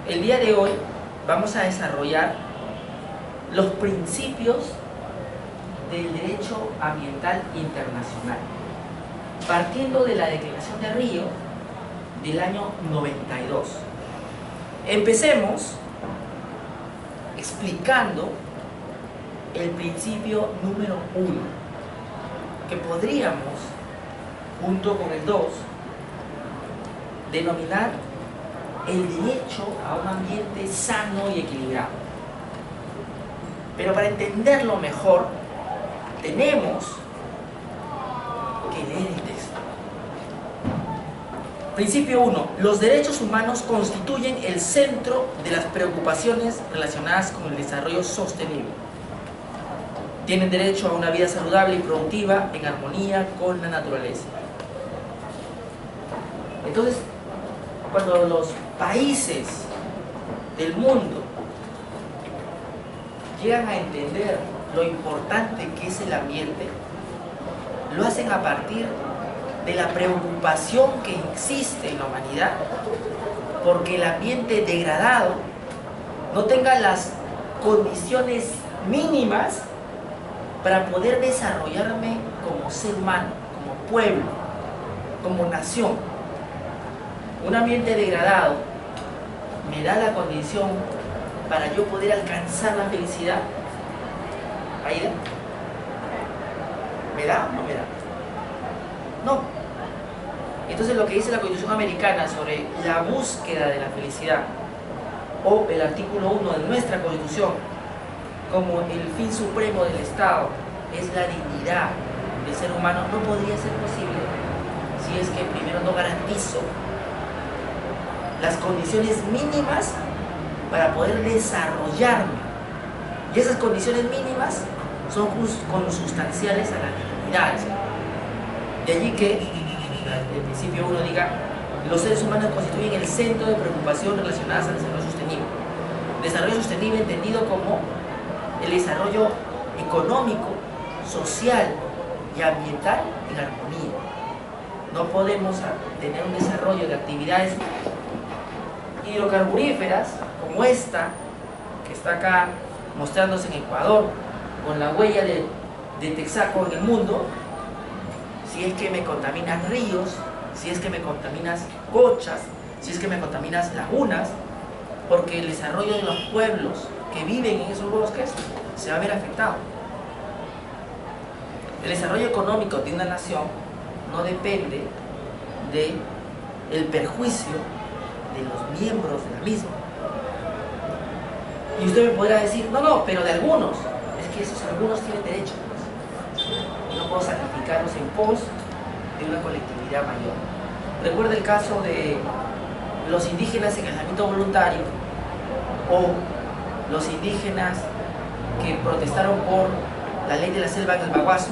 El día de hoy vamos a desarrollar los principios del derecho ambiental internacional, partiendo de la Declaración de Río del año 92. Empecemos explicando el principio número 1, que podríamos, junto con el 2, denominar el derecho a un ambiente sano y equilibrado. Pero para entenderlo mejor, tenemos que leer el texto. Principio 1. Los derechos humanos constituyen el centro de las preocupaciones relacionadas con el desarrollo sostenible. Tienen derecho a una vida saludable y productiva en armonía con la naturaleza. Entonces, cuando los países del mundo llegan a entender lo importante que es el ambiente, lo hacen a partir de la preocupación que existe en la humanidad porque el ambiente degradado no tenga las condiciones mínimas para poder desarrollarme como ser humano, como pueblo, como nación. Un ambiente degradado me da la condición para yo poder alcanzar la felicidad. ¿Aida? ¿Me da o no me da? No. Entonces lo que dice la Constitución Americana sobre la búsqueda de la felicidad, o el artículo 1 de nuestra Constitución, como el fin supremo del Estado es la dignidad del ser humano, no podría ser posible si es que primero no garantizo las condiciones mínimas para poder desarrollarme. Y esas condiciones mínimas son consustanciales a la dignidad. De allí que el principio 1 diga: los seres humanos constituyen el centro de preocupación relacionadas al desarrollo sostenible. Desarrollo sostenible entendido como el desarrollo económico, social y ambiental en armonía. No podemos tener un desarrollo de actividades hidrocarburíferas como esta que está acá mostrándose en Ecuador con la huella de Texaco en el mundo, si es que me contaminas ríos, si es que me contaminas cochas, si es que me contaminas lagunas, porque el desarrollo de los pueblos que viven en esos bosques se va a ver afectado. El desarrollo económico de una nación no depende del perjuicio de los miembros de la misma. Y usted me podrá decir: no, pero de algunos. Es que esos algunos tienen derecho, pues. Y no puedo sacrificarlos en pos de una colectividad mayor. Recuerda el caso de los indígenas en aislamiento voluntario, o los indígenas que protestaron por la ley de la selva en el Baguazo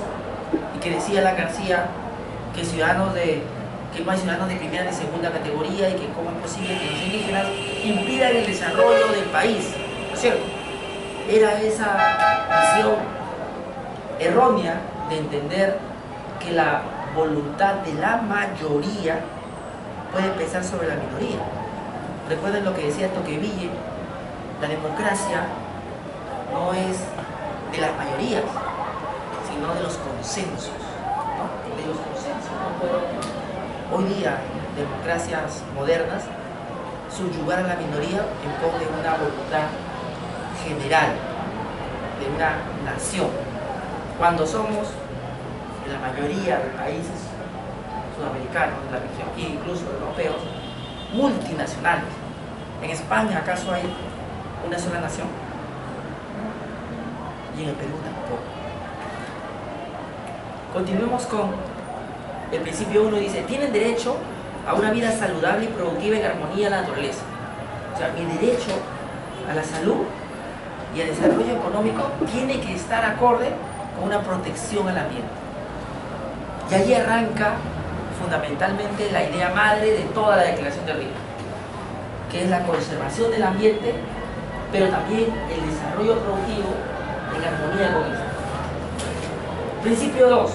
y que decía Alan García que no hay ciudadanos de primera ni segunda categoría y que cómo es posible que los indígenas impidan el desarrollo del país, ¿no es cierto? Era esa visión errónea de entender que la voluntad de la mayoría puede pesar sobre la minoría. Recuerden lo que decía Tocqueville: la democracia no es de las mayorías, sino de los consensos, ¿no? De los consensos. No puedo hoy día, democracias modernas, subyugar a la minoría en pos de una voluntad general de una nación, cuando somos en la mayoría de países sudamericanos de la región, e incluso europeos, multinacionales. ¿En España acaso hay una sola nación? Y en el Perú tampoco. Continuemos con el principio 1. Dice: tienen derecho a una vida saludable y productiva en armonía a la naturaleza. O sea, mi derecho a la salud y al desarrollo económico tiene que estar acorde con una protección al ambiente. Y allí arranca fundamentalmente la idea madre de toda la Declaración de Río, que es la conservación del ambiente, pero también el desarrollo productivo en armonía con esto. Principio 2.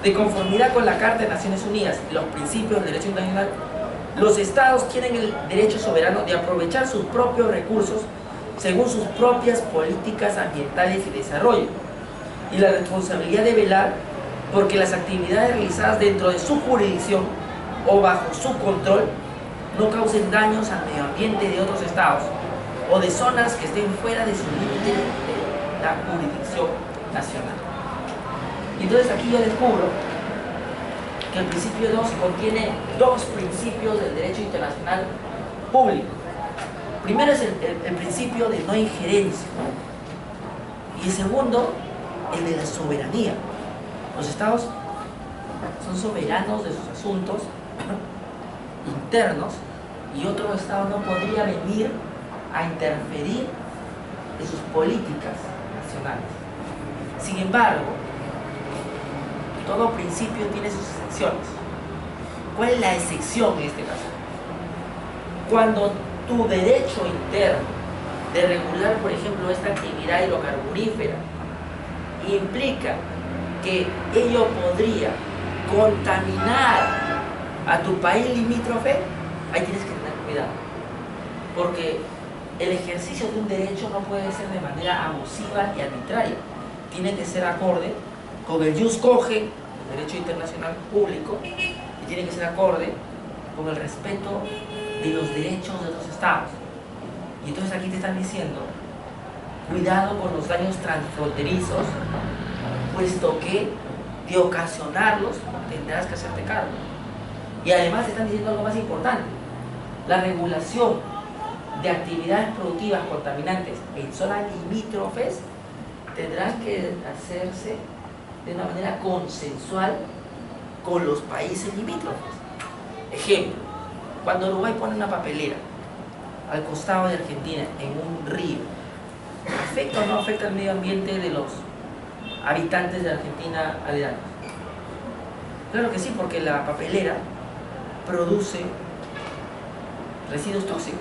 De conformidad con la Carta de Naciones Unidas y los principios del derecho internacional, Los estados tienen el derecho soberano de aprovechar sus propios recursos según sus propias políticas ambientales y desarrollo, y la responsabilidad de velar porque las actividades realizadas dentro de su jurisdicción o bajo su control no causen daños al medio ambiente de otros estados o de zonas que estén fuera de su límite de la jurisdicción nacional. Y entonces aquí yo descubro que el principio 2 contiene dos principios del derecho internacional público. Primero es el principio de no injerencia, y el segundo, el de la soberanía. Los estados son soberanos de sus asuntos internos, y otro estado no podría venir a interferir en sus políticas nacionales. Sin embargo, todo principio tiene sus excepciones. ¿Cuál es la excepción en este caso? Cuando tu derecho interno de regular, por ejemplo, esta actividad hidrocarburífera implica que ello podría contaminar a tu país limítrofe, ahí tienes que tener cuidado, porque el ejercicio de un derecho no puede ser de manera abusiva y arbitraria, tiene que ser acorde con el jus cogens, el derecho internacional público, y tiene que ser acorde con el respeto de los derechos de otros estados. Y entonces aquí te están diciendo, cuidado con los daños transfronterizos, puesto que de ocasionarlos tendrás que hacerte cargo. Y además te están diciendo algo más importante: la regulación de actividades productivas contaminantes en zonas limítrofes tendrán que hacerse de una manera consensual con los países limítrofes. Ejemplo, cuando Uruguay pone una papelera al costado de Argentina en un río, ¿afecta o no afecta el medio ambiente de los habitantes de Argentina aledaños? Claro que sí, porque la papelera produce residuos tóxicos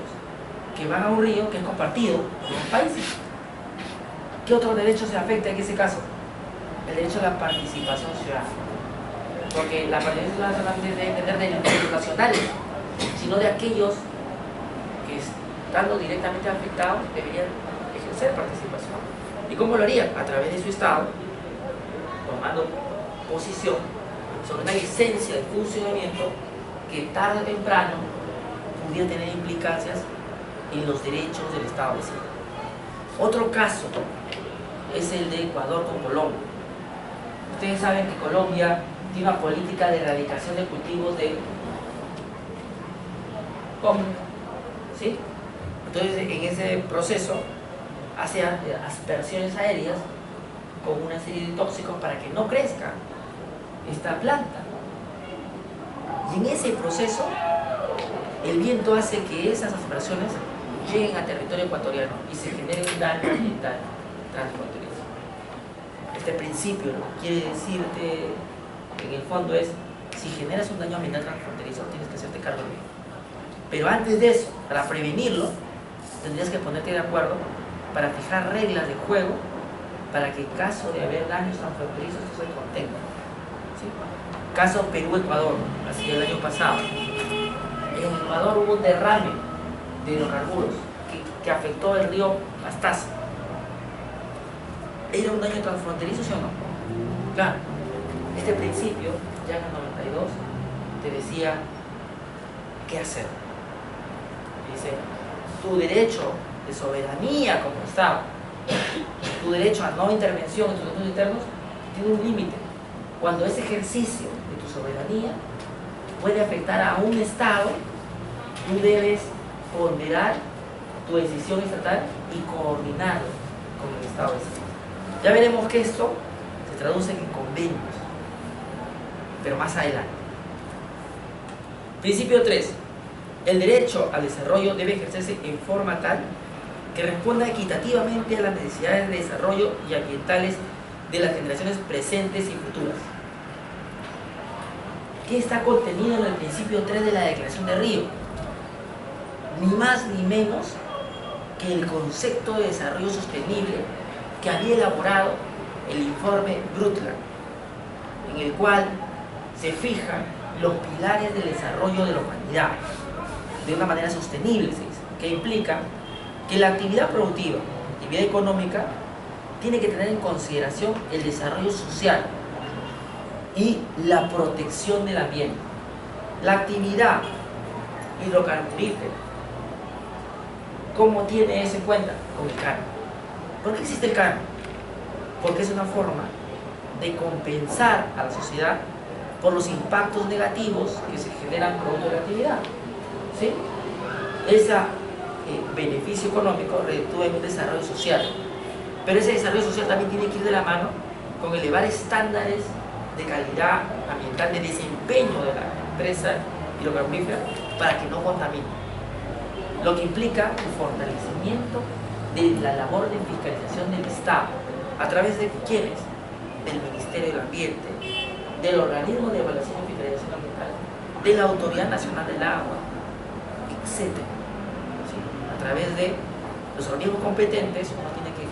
que van a un río que es compartido con los países. ¿Qué otro derecho se afecta en ese caso? El derecho a la participación ciudadana. Porque la participación ciudadana solamente debe depender de los nacionales, sino de aquellos que, estando directamente afectados, deberían ejercer participación. ¿Y cómo lo harían? A través de su Estado, tomando posición sobre una licencia de funcionamiento que tarde o temprano pudiera tener implicancias en los derechos del Estado vecino. Otro caso es el de Ecuador con Colombia. Ustedes saben que Colombia tiene una política de erradicación de cultivos de coca, ¿sí? Entonces, en ese proceso hace aspersiones aéreas con una serie de tóxicos para que no crezca esta planta. Y en ese proceso, el viento hace que esas aspersiones lleguen a territorio ecuatoriano y se genere un daño ambiental transfronterizo. Este principio lo que quiere decirte en el fondo es: si generas un daño ambiental transfronterizo, tienes que hacerte cargo de ello. Pero antes de eso, para prevenirlo, tendrías que ponerte de acuerdo para fijar reglas de juego para que en caso de haber daños transfronterizos esto se contenga. ¿Sí? Caso Perú-Ecuador, así el año pasado. En Ecuador hubo un derrame de hidrocarburos que afectó el río Pastaza. ¿Era un daño transfronterizo, sí o no? Claro. Este principio, ya en el 92, te decía qué hacer. Dice, tu derecho de soberanía como Estado, tu derecho a no intervención en tus asuntos internos, tiene un límite. Cuando ese ejercicio de tu soberanía puede afectar a un Estado, tú debes ponderar tu decisión estatal y coordinarlo con el Estado vecino. Ya veremos que esto se traduce en convenios, pero más adelante. Principio 3. El derecho al desarrollo debe ejercerse en forma tal que responda equitativamente a las necesidades de desarrollo y ambientales de las generaciones presentes y futuras. ¿Qué está contenido en el principio 3 de la Declaración de Río? Ni más ni menos que el concepto de desarrollo sostenible que había elaborado el informe Brundtland, en el cual se fijan los pilares del desarrollo de la humanidad. de una manera sostenible, se dice, que implica que la actividad productiva y vida económica tiene que tener en consideración el desarrollo social y la protección del ambiente. La actividad hidrocarburífera, ¿cómo tiene eso en cuenta? Con el canon. ¿Por qué existe el canon? Porque es una forma de compensar a la sociedad por los impactos negativos que se generan producto de la actividad. ¿Sí? Ese beneficio económico reditúa en un desarrollo social, pero ese desarrollo social también tiene que ir de la mano con elevar estándares de calidad ambiental, de desempeño de la empresa hidrocarburífera para que no contamine, lo que implica el fortalecimiento de la labor de fiscalización del Estado a través de ¿quiénes? Del Ministerio del Ambiente, del Organismo de Evaluación y Fiscalización Ambiental, de la Autoridad Nacional del Agua, etc. ¿Sí? A través de los organismos competentes uno tiene que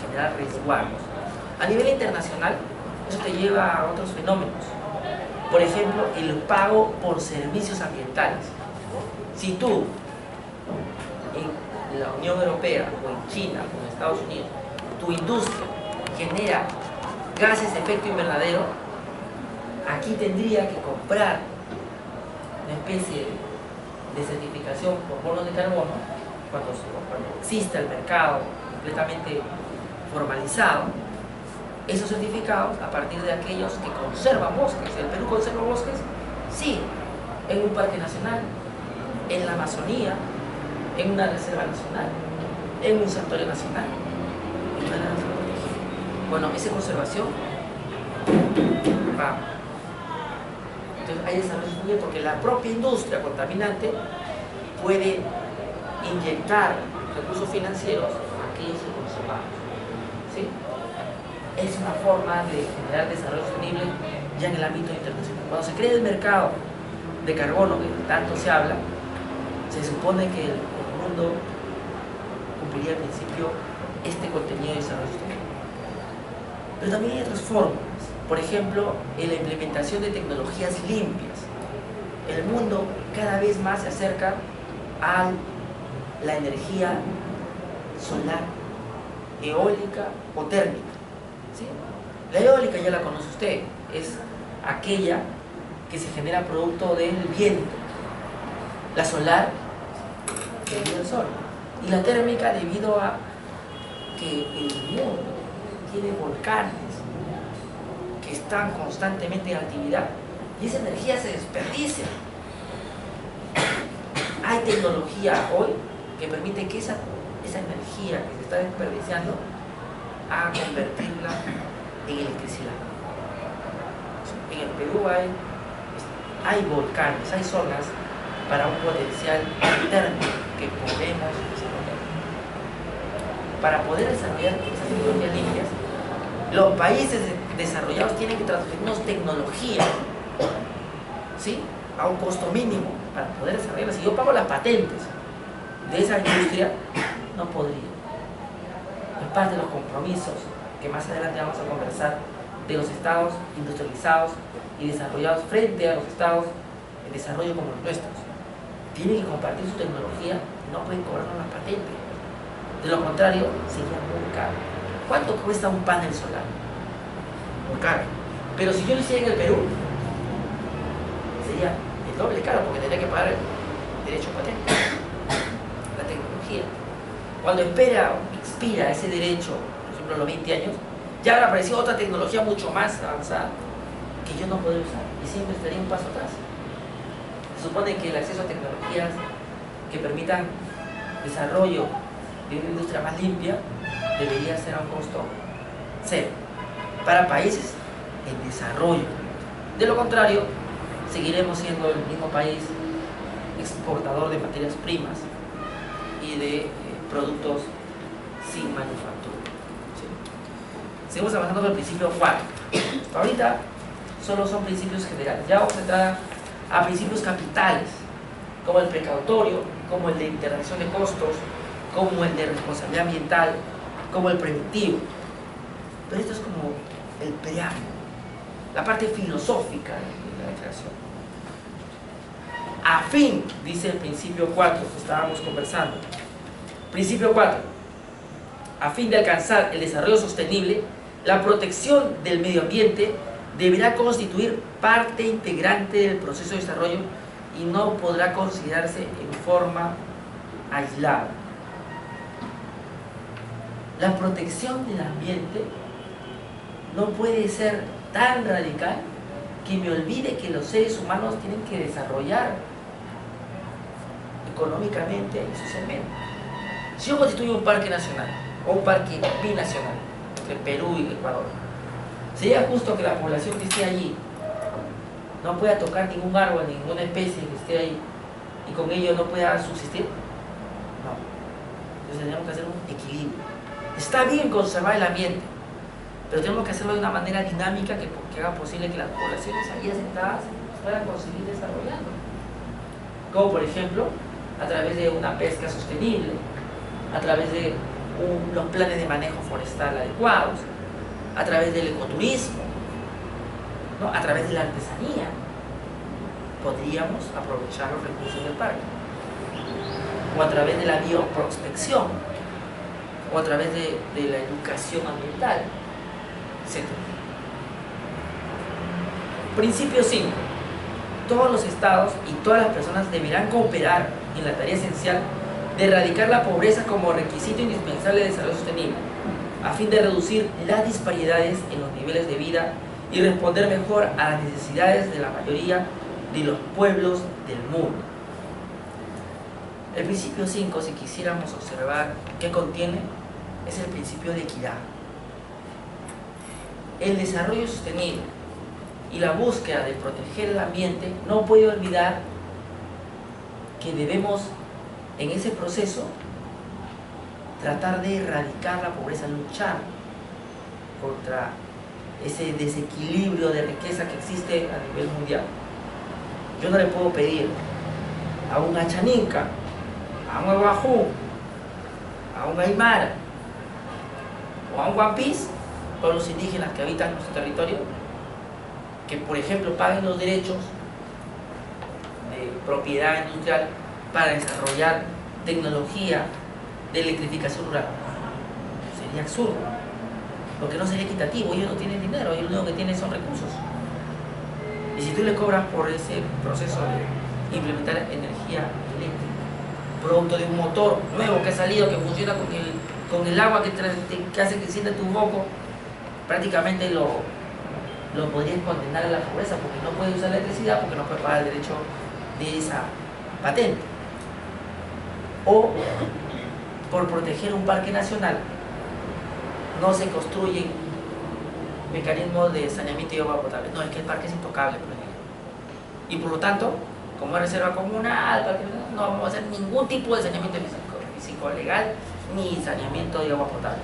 generar resguardos. A nivel internacional, eso te lleva a otros fenómenos. Por ejemplo, el pago por servicios ambientales. Si tú, en la Unión Europea, o en China, o en Estados Unidos, tu industria genera gases de efecto invernadero, aquí tendría que comprar una especie de certificación por bonos de carbono cuando exista el mercado completamente formalizado. Esos certificados a partir de aquellos que conservan bosques. ¿El Perú conserva bosques? Sí, en un parque nacional, en la Amazonía, en una reserva nacional, en un santuario nacional, en una nación protegida. Bueno, esa conservación va. Entonces hay desarrollo sostenible porque la propia industria contaminante puede inyectar recursos financieros a aquellos que conservamos. ¿Sí? Es una forma de generar desarrollo sostenible ya en el ámbito internacional. Cuando se crea el mercado de carbono, que tanto se habla, se supone que el mundo cumpliría al principio este contenido de desarrollo sostenible. Pero también hay otras fórmulas. Por ejemplo, en la implementación de tecnologías limpias. El mundo cada vez más se acerca a la energía solar, eólica o térmica. ¿Sí? La eólica ya la conoce usted, es aquella que se genera producto del viento. La solar, debido al sol. Y la térmica, debido a que el mundo tiene volcanes que están constantemente en actividad y esa energía se desperdicia. Hay tecnología hoy que permite que esa energía que se está desperdiciando a convertirla en electricidad. En el Perú hay volcanes, hay zonas para un potencial térmico que podemos desarrollar. Para poder desarrollar esas tecnologías limpias, los países desarrollados tienen que transferirnos tecnología, ¿sí? A un costo mínimo para poder desarrollarla. Si yo pago las patentes de esa industria, no podría. Es parte de los compromisos que más adelante vamos a conversar de los estados industrializados y desarrollados frente a los estados en desarrollo como los nuestros. Tienen que compartir su tecnología y no pueden cobrarnos la patente. De lo contrario, sería muy caro. ¿Cuánto cuesta un panel solar? Muy caro. Pero si yo lo hiciera en el Perú, sería el doble caro porque tendría que pagar el derecho a patente, la tecnología. Cuando expira ese derecho, por ejemplo a los 20 años, ya habrá aparecido otra tecnología mucho más avanzada que yo no podré usar y siempre estaría un paso atrás. Se supone que el acceso a tecnologías que permitan desarrollo de una industria más limpia debería ser a un costo cero para países en desarrollo. De lo contrario, seguiremos siendo el mismo país exportador de materias primas y de productos sin manufactura. ¿Sí? Seguimos avanzando con el principio 4. Ahorita solo son principios generales. Ya vamos a entrar a principios capitales, como el precautorio, como el de interacción de costos, como el de responsabilidad ambiental, como el preventivo. Pero esto es como el preámbulo, la parte filosófica de la declaración. A fin, dice el principio 4 que estábamos conversando. Principio 4. A fin de alcanzar el desarrollo sostenible, la protección del medio ambiente deberá constituir parte integrante del proceso de desarrollo y no podrá considerarse en forma aislada. La protección del ambiente no puede ser tan radical que me olvide que los seres humanos tienen que desarrollar económicamente y socialmente. Si yo constituyo un parque nacional o un parque binacional entre Perú y Ecuador, sería justo que la población que esté allí no pueda tocar ningún árbol, ninguna especie que esté ahí y con ello no pueda subsistir. No. Entonces tenemos que hacer un equilibrio. Está bien conservar el ambiente, pero tenemos que hacerlo de una manera dinámica que haga posible que las poblaciones allí asentadas puedan conseguir desarrollando. Como por ejemplo, a través de una pesca sostenible, a través de los planes de manejo forestal adecuados, a través del ecoturismo, ¿no? A través de la artesanía, podríamos aprovechar los recursos del parque, o a través de la bioprospección, o a través de la educación ambiental, etc. Principio 5. Todos los estados y todas las personas deberán cooperar en la tarea esencial de erradicar la pobreza como requisito indispensable de desarrollo sostenible, a fin de reducir las disparidades en los niveles de vida y responder mejor a las necesidades de la mayoría de los pueblos del mundo. El principio 5, si quisiéramos observar qué contiene, es el principio de equidad. El desarrollo sostenible y la búsqueda de proteger el ambiente no puede olvidar que debemos, en ese proceso, tratar de erradicar la pobreza, luchar contra ese desequilibrio de riqueza que existe a nivel mundial. Yo no le puedo pedir a un Achaninca, a un Aguajú, a un Aymara o a un Guampís, pueblos indígenas que habitan nuestro territorio, que por ejemplo paguen los derechos de propiedad industrial para desarrollar tecnología de electrificación rural. Sería absurdo, porque no sería equitativo. Ellos no tienen dinero, ellos lo único que tienen son recursos. Y si tú le cobras por ese proceso de implementar energía eléctrica, producto de un motor nuevo que ha salido, que funciona con el agua que hace que sienta tu foco, prácticamente lo podrías condenar a la pobreza, porque no puede usar la electricidad, porque no puede pagar el derecho de esa patente. O por proteger un parque nacional no se construyen mecanismos de saneamiento y agua potable. No, es que el parque es intocable, por ejemplo. Y por lo tanto, como es reserva comunal, no vamos a hacer ningún tipo de saneamiento físico legal ni saneamiento de agua potable.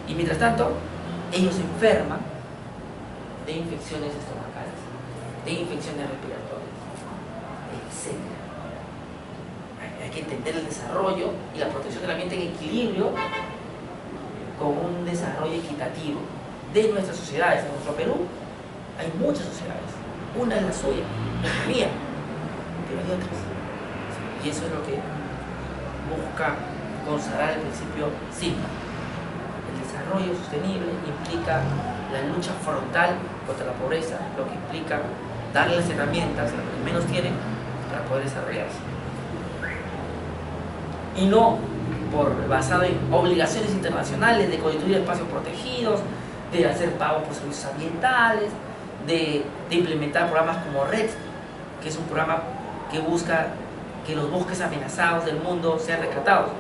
Y mientras tanto, ellos se enferman de infecciones estomacales, de infecciones respiratorias, etc. Hay que entender el desarrollo y la protección del ambiente en equilibrio con un desarrollo equitativo de nuestras sociedades. En nuestro Perú hay muchas sociedades, una es la suya, la mía, pero hay otras. Y eso es lo que busca consagrar el principio 5. El desarrollo sostenible implica la lucha frontal contra la pobreza, lo que implica darle las herramientas a los que menos tienen para poder desarrollarse. Y no basado en obligaciones internacionales de constituir espacios protegidos, de hacer pagos por servicios ambientales, de implementar programas como RED, que es un programa que busca que los bosques amenazados del mundo sean rescatados.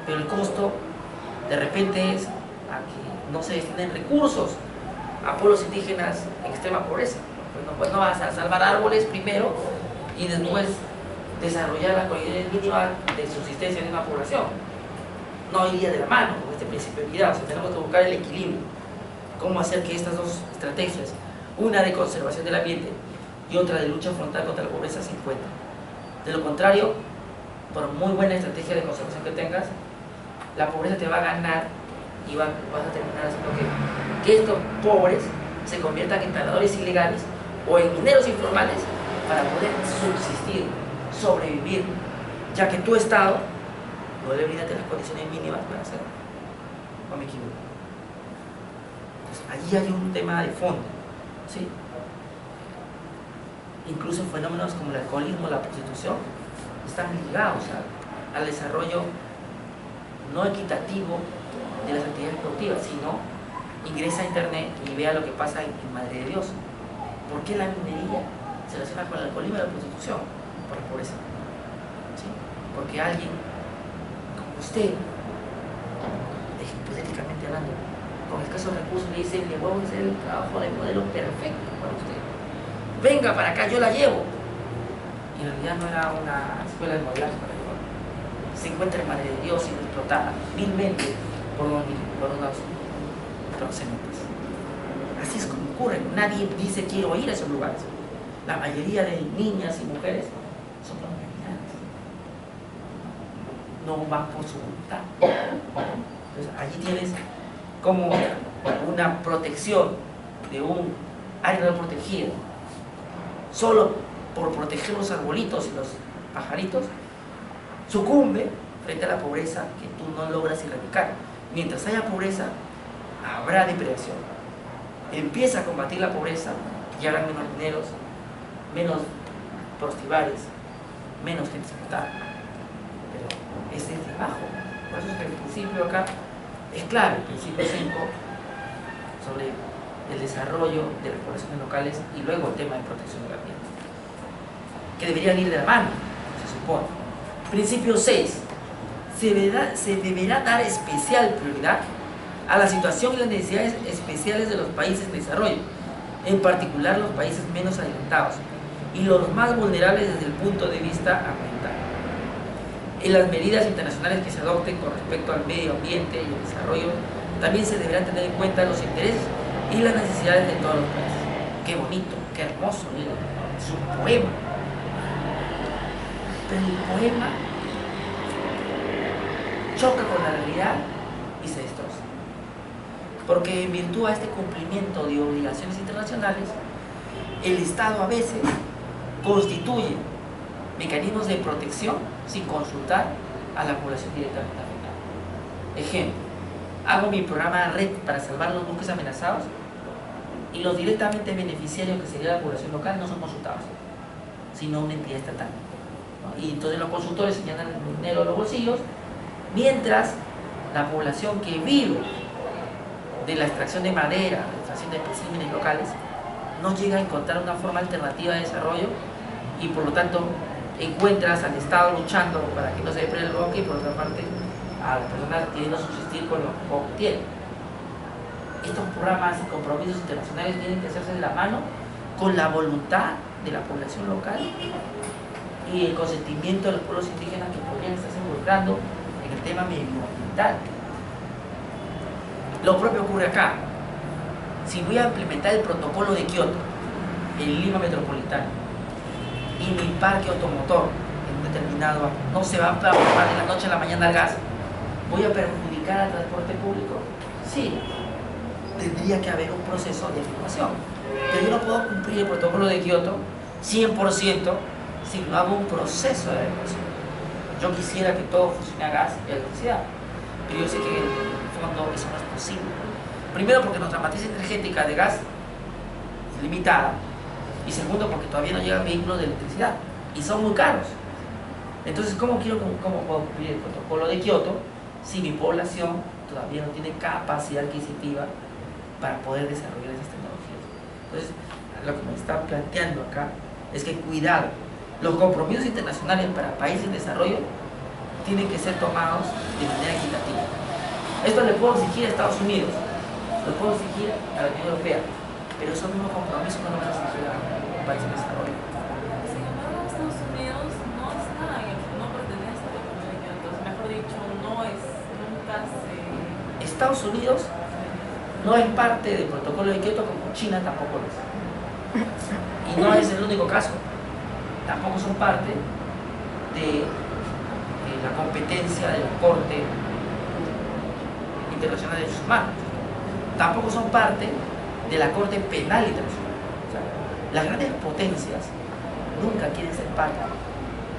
Pero el costo de repente es a que no se destinen recursos a pueblos indígenas en extrema pobreza. Pues no vas a salvar árboles primero y después desarrollar las condiciones mínimas de subsistencia de una población. No iría de la mano con este principio de equidad. O sea, tenemos que buscar el equilibrio. Cómo hacer que estas dos estrategias, una de conservación del ambiente y otra de lucha frontal contra la pobreza, se encuentren. De lo contrario, por muy buena estrategia de conservación que tengas, la pobreza te va a ganar y vas a terminar haciendo que estos pobres se conviertan en taladores ilegales o en mineros informales para poder subsistir sobrevivir, ya que tu Estado no le brinda las condiciones mínimas para hacerlo. ¿O me equivoco? Entonces, allí hay un tema de fondo, ¿sí? Incluso fenómenos como el alcoholismo, la prostitución, están ligados al desarrollo no equitativo de las actividades productivas, sino ingresa a internet y vea lo que pasa en Madre de Dios. ¿Por qué la minería se relaciona con el alcoholismo y la prostitución? Por la pobreza, ¿sí? Porque alguien como usted, hipotéticamente hablando, con escasos recursos, le dice: le voy a hacer el trabajo de modelo perfecto para usted, venga para acá, yo la llevo. Y en realidad no era una escuela de modelaje para llevar. Se encuentra en Madre de Dios y explotada vilmente por unos proxenetas. Así es como ocurre. Nadie dice quiero ir a esos lugares. La mayoría de niñas y mujeres son criminales. No van por su voluntad. Entonces allí tienes como una protección de un área no protegido, solo por proteger los arbolitos y los pajaritos, sucumbe frente a la pobreza que tú no logras erradicar. Mientras haya pobreza, habrá depredación. Empieza a combatir la pobreza y habrá menos mineros, menos prostibares, menos gente explotada. Pero ese es trabajo. Por eso es que el principio acá es claro, el principio 5, sobre el desarrollo de las poblaciones locales y luego el tema de protección del ambiente, que deberían ir de la mano, se supone. Principio 6. Se deberá dar especial prioridad a la situación y las necesidades especiales de los países en desarrollo, en particular los países menos adelantados y los más vulnerables desde el punto de vista ambiental. En las medidas internacionales que se adopten con respecto al medio ambiente y el desarrollo, también se deberán tener en cuenta los intereses y las necesidades de todos los países. Qué bonito, qué hermoso, es un poema. Pero el poema choca con la realidad y se destroza. Porque en virtud a este cumplimiento de obligaciones internacionales, el Estado a veces constituye mecanismos de protección sin consultar a la población directamente afectada. Ejemplo, hago mi programa red para salvar los bosques amenazados y los directamente beneficiarios, que sería la población local, no son consultados, sino una entidad estatal, ¿no? Y entonces los consultores señalan el dinero a los bolsillos, mientras la población que vive de la extracción de madera, la extracción de especímenes locales, no llega a encontrar una forma alternativa de desarrollo y por lo tanto encuentras al Estado luchando para que no se deprede el bosque y por otra parte a las personas queriendo subsistir con lo poco que tienen. Estos programas y compromisos internacionales tienen que hacerse de la mano con la voluntad de la población local y el consentimiento de los pueblos indígenas que podrían estarse involucrando en el tema medioambiental. Lo propio ocurre acá. Si voy a implementar el protocolo de Kioto en Lima metropolitana y mi parque automotor en un determinado no se va a transformar de la noche a la mañana al gas, ¿voy a perjudicar al transporte público? Sí, tendría que haber un proceso de adecuación, pero yo no puedo cumplir el protocolo de Kioto 100% si no hago un proceso de adecuación. Yo quisiera que todo funcione a gas y a electricidad, pero yo sé que en el fondo eso no es posible. Primero porque nuestra matriz energética de gas es limitada, y segundo porque todavía no llegan vehículos de electricidad y son muy caros. Entonces, ¿cómo puedo cumplir el protocolo de Kioto si mi población todavía no tiene capacidad adquisitiva para poder desarrollar esas tecnologías? Entonces, lo que me está planteando acá es que cuidado, los compromisos internacionales para países en desarrollo tienen que ser tomados de manera equitativa. Esto le puedo exigir a Estados Unidos, lo puedo exigir a la Unión Europea, pero esos mismos compromisos no los van a exigir a un país en desarrollo. Sin embargo, Estados Unidos no está no pertenece a la Convención de Kioto, mejor dicho, nunca se... Estados Unidos no es parte del protocolo de Kioto, como China tampoco lo es. Y no es el único caso. Tampoco son parte de la competencia de la Corte Internacional de Derechos Humanos. Tampoco son parte de la Corte Penal Internacional. O sea, las grandes potencias nunca quieren ser parte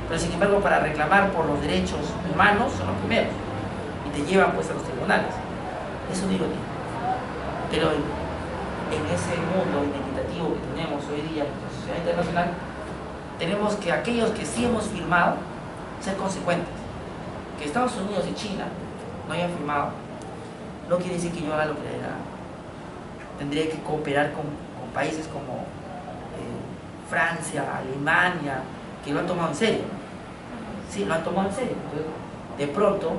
pero sin embargo para reclamar por los derechos humanos son los primeros y te llevan pues a los tribunales. Es una ironía. Pero en ese mundo inequitativo que tenemos hoy día en la sociedad internacional, tenemos que aquellos que sí hemos firmado, ser consecuentes. Que Estados Unidos y China no hayan firmado, no quiere decir que yo haga lo que le dé la gana. Tendría que cooperar con países como Francia, Alemania, que lo han tomado en serio. Sí, lo han tomado en serio. Entonces, de pronto,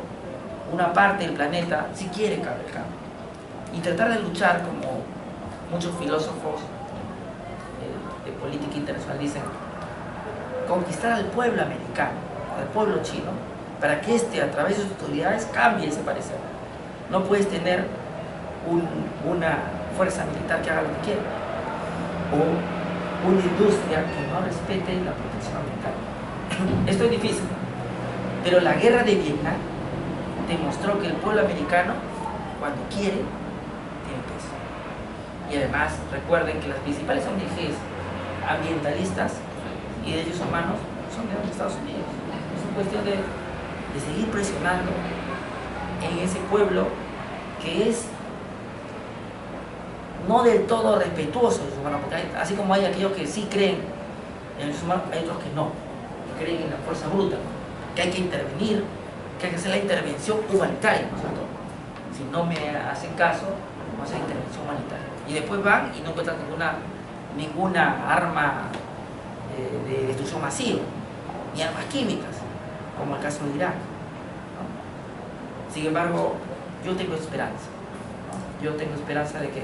una parte del planeta sí quiere cambiar el cambio. Y tratar de luchar, como muchos filósofos de política internacional dicen, conquistar al pueblo americano, al pueblo chino, para que éste, a través de sus autoridades, cambie ese parecer. No puedes tener una fuerza militar que haga lo que quiera, o una industria que no respete la protección ambiental. Esto es difícil, pero la guerra de Vietnam demostró que el pueblo americano, cuando quiere, tiene peso. Y además, recuerden que las principales ONGs ambientalistas y derechos humanos son de los Estados Unidos. Es una cuestión de seguir presionando en ese pueblo que es no del todo respetuoso de los humanos, porque así como hay aquellos que sí creen en los humanos, hay otros que no, que creen en la fuerza bruta, que hay que intervenir, que hay que hacer la intervención humanitaria, ¿no es cierto? Si no me hacen caso, vamos a hacer intervención humanitaria. Y después van y no encuentran ninguna arma de destrucción masiva, ni armas químicas, como el caso de Irak, ¿no? Sin embargo, yo tengo esperanza, ¿no? Yo tengo esperanza de que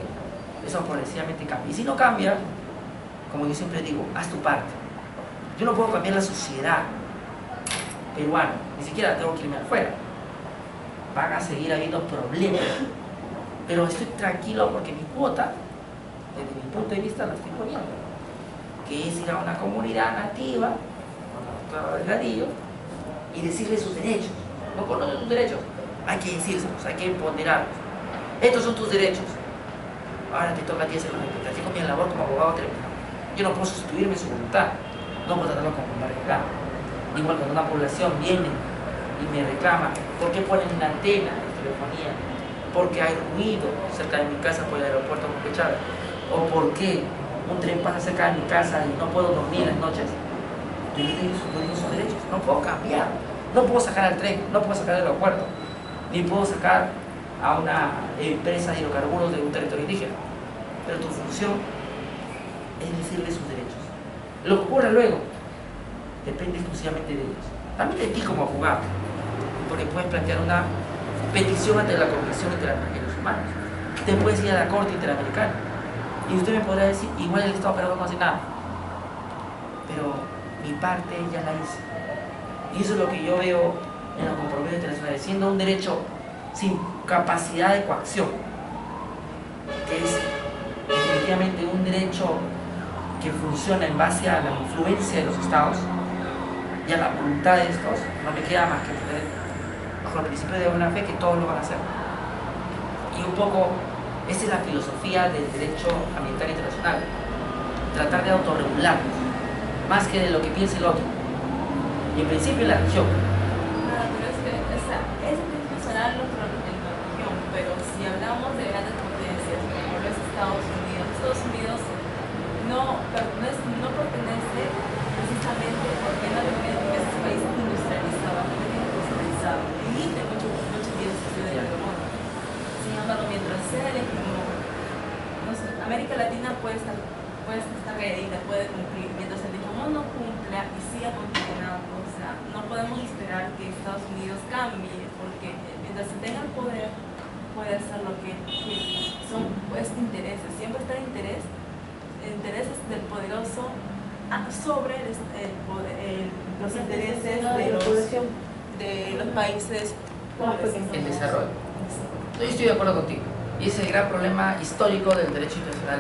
eso progresivamente cambie. Y si no cambia, como yo siempre digo, haz tu parte. Yo no puedo cambiar la sociedad peruana, ni siquiera tengo que irme afuera. Van a seguir habiendo problemas, pero estoy tranquilo porque mi cuota, desde mi punto de vista, la estoy poniendo, que es ir a una comunidad nativa, con los delgadillos, y decirles sus derechos. No conocen sus derechos, hay que decírselos, hay que ponderarlos. Estos son tus derechos. Ahora te toca a ti hacerlo. Así con mi labor como abogado terminado. Yo no puedo sustituirme su voluntad, no puedo tratarlo como una reclama. Igual cuando una población viene y me reclama, ¿por qué ponen una antena de telefonía? Porque hay ruido cerca de mi casa por el aeropuerto de Copechada, o por qué un tren pasa cerca de mi casa y no puedo dormir en las noches. Yo le digo sus derechos, no puedo cambiar, no puedo sacar al tren, no puedo sacar al aeropuerto, ni puedo sacar a una empresa de hidrocarburos de un territorio indígena, pero tu función es decirle sus derechos. Lo que ocurra luego depende exclusivamente de ellos, también de ti como abogado, porque puedes plantear una petición ante la Convención Interamericana de Derechos Humanos, te puedes ir a la Corte Interamericana y usted me podrá decir, igual el Estado peruano no hace nada, pero mi parte ya la hice. Y eso es lo que yo veo en los compromisos internacionales, siendo un derecho sin capacidad de coacción, que es definitivamente un derecho que funciona en base a la influencia de los estados y a la voluntad de estos. No me queda más que tener bajo el principio de buena fe que todos lo van a hacer. Y un poco esa es la filosofía del derecho ambiental internacional, tratar de autorregularnos más que de lo que piense el otro, y en principio la región. Pero es que ese principio será en la región, pero si hablamos de grandes potencias, como lo es Estados Unidos no pertenece precisamente porque no es un país industrializado, emite mucho dióxido de carbono. Sin embargo, mientras sea el hegemón, no sé, América Latina puede estar calladita, puede cumplir, mientras el hegemón no cumpla y siga contaminando. O sea, no podemos esperar que Estados Unidos cambie, porque mientras se tenga el poder puede hacer lo que quiere. Son pues intereses, siempre está intereses del poderoso sobre los intereses de los países pobres. El desarrollo. Yo estoy de acuerdo contigo. Y ese es el gran problema histórico del derecho internacional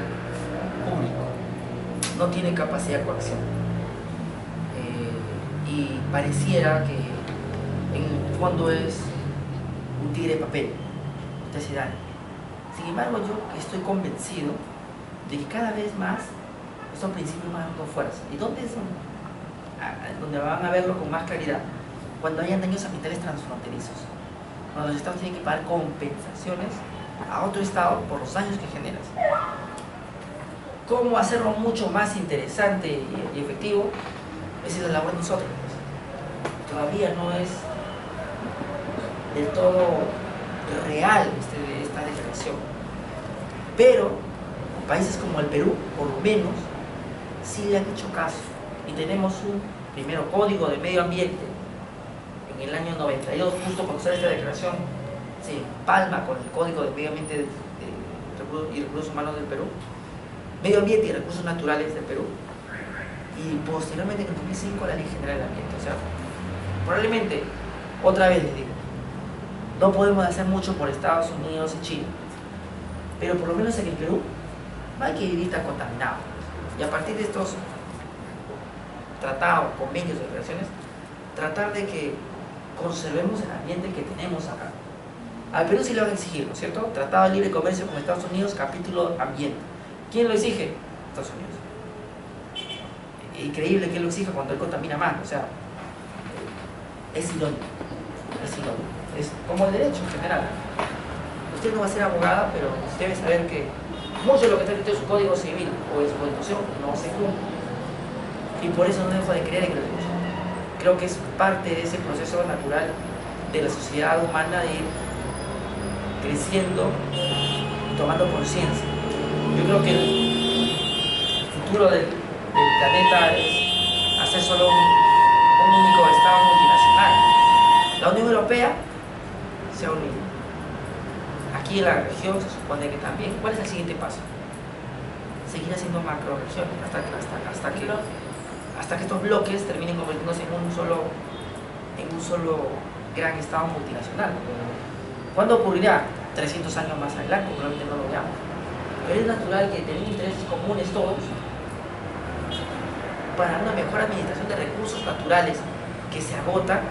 público. No tiene capacidad de coacción. Y pareciera que en el fondo es un tigre de papel, te hace daño. Sin embargo, yo estoy convencido de que cada vez más estos principios van dando fuerza. ¿Y dónde son? donde van a verlo con más claridad, cuando hayan daños ambientales transfronterizos, cuando los estados tienen que pagar compensaciones a otro estado por los daños que generas. ¿Cómo hacerlo mucho más interesante y efectivo? Esa es la labor de nosotros. Todavía no es del todo real esta declaración, pero países como el Perú, por lo menos, sí le han hecho caso, y tenemos un primero código de medio ambiente en el año 92, justo cuando sale esta declaración se empalma con el código de medio ambiente y recursos humanos del Perú, medio ambiente y recursos naturales del Perú, y posteriormente en el 2005 la Ley General del Ambiente. O sea, probablemente, otra vez les digo, no podemos hacer mucho por Estados Unidos y Chile, pero por lo menos en el Perú no hay que vivir tan contaminado. Y a partir de estos tratados, convenios, declaraciones, tratar de que conservemos el ambiente que tenemos acá. Al Perú sí le van a exigir, ¿no es cierto? Tratado de Libre Comercio con Estados Unidos, capítulo ambiente. ¿Quién lo exige? Estados Unidos. Increíble que él lo exija cuando él contamina más, o sea, es irónico, es como el derecho en general. Usted no va a ser abogada, pero debe saber que mucho de lo que está escrito en su código civil o en su constitución no se cumple, y por eso no dejo de creer en el derecho. Creo que es parte de ese proceso natural de la sociedad humana de ir creciendo y tomando conciencia. Yo creo que el futuro del planeta es hacer solo un único estado multinacional. La Unión Europea se ha unido. Aquí en la región se supone que también. ¿Cuál es el siguiente paso? Seguir haciendo macroregiones hasta que estos bloques terminen convirtiéndose en un solo gran estado multinacional. ¿Cuándo ocurrirá? 300 años más adelante, probablemente no lo veamos. Pero es natural que tengan intereses comunes todos para una mejor administración de recursos naturales que se agotan